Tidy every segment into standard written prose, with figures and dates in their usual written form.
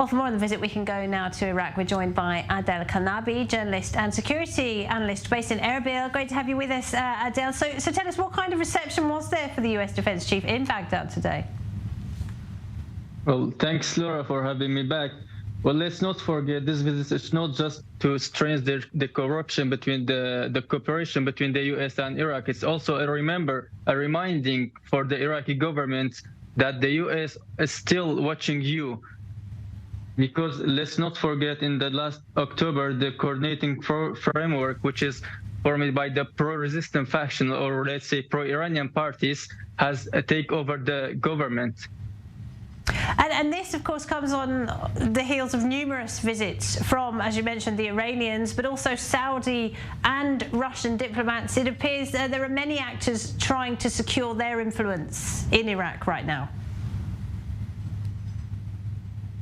Well, for more on the visit, we can go now to Iraq. We're joined by Adel Kanabi, journalist and security analyst based in Erbil. Great to have you with us, Adel. So tell us, what kind of reception was there for the US Defense Chief in Baghdad today? Well, thanks, Laura, for having me back. Well, let's not forget this visit is not just to strengthen the corruption between the cooperation between the US and Iraq. It's also a reminding for the Iraqi government that the US is still watching you. Because let's not forget, in the last October, the coordinating framework, which is formed by the pro-resistant faction, or let's say pro-Iranian parties, has taken over the government. And this, of course, comes on the heels of numerous visits from, as you mentioned, the Iranians, but also Saudi and Russian diplomats. It appears there are many actors trying to secure their influence in Iraq right now.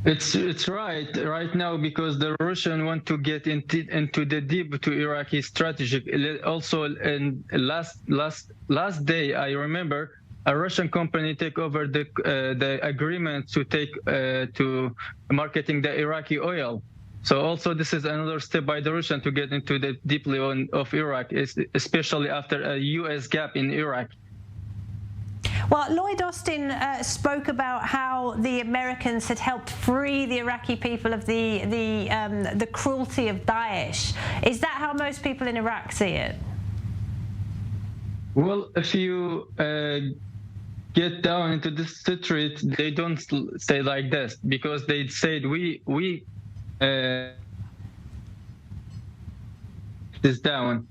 It's right now, because the Russians want to get into the deep to Iraqi strategy. Also, in last day, I remember a Russian company take over the agreement to take to marketing the Iraqi oil. So also this is another step by the Russian to get into the deeply of Iraq, especially after a US gap in Iraq. Well, Lloyd Austin spoke about how the Americans had helped free the Iraqi people of the cruelty of Daesh. Is that how most people in Iraq see it? Well, if you get down into the street, they don't say like this, because they said we this down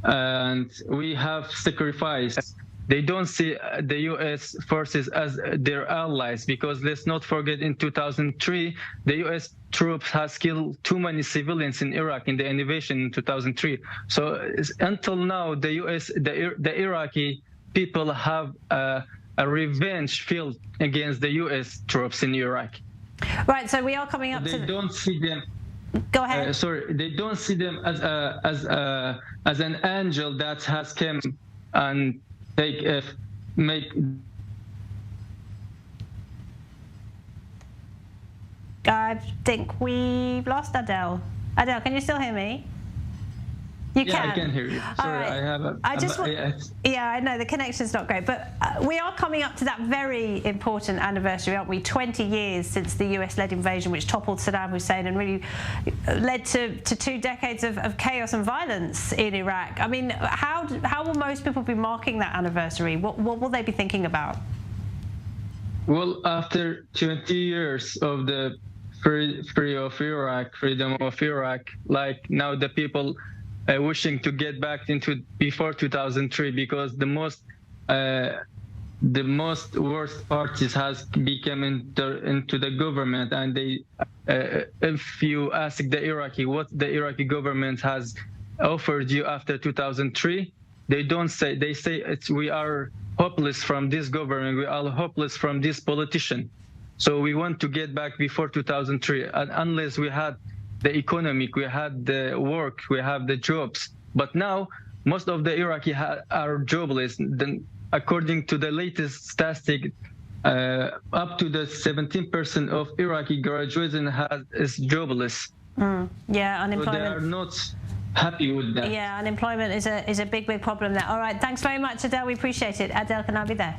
and we have sacrificed. They don't see the U.S. forces as their allies, because let's not forget, in 2003, the U.S. troops has killed too many civilians in Iraq in the invasion in 2003. So until now, the U.S., the Iraqi people have a revenge feel against the U.S. troops in Iraq. Right. So we are coming up to. They don't see them. Go ahead. Sorry, they don't see them as an angel that has come and make. I think we've lost Adel. Adel, can you still hear me? You can. Yeah, I can hear you. Sorry, right. I have a. Yeah, I know the connection's not great, but we are coming up to that very important anniversary, aren't we? 20 years since the US-led invasion, which toppled Saddam Hussein and really led to 2 decades of chaos and violence in Iraq. I mean, how will most people be marking that anniversary? What will they be thinking about? Well, after 20 years of the freedom of Iraq, like now the people wishing to get back into before 2003, because the most worst parties has become into the government, and they if you ask the Iraqi what the Iraqi government has offered you after 2003, they don't say, they say we are hopeless from this government, we are hopeless from this politician, so we want to get back before 2003, and unless we had the economic, we had the work, we have the jobs. But now, most of the Iraqi are jobless. Then, according to the latest statistic, up to the 17% of Iraqi graduates is jobless. Yeah, unemployment. So they are not happy with that. Yeah, unemployment is a big problem there. All right, thanks very much, Adel. We appreciate it. Adel Kanabi there.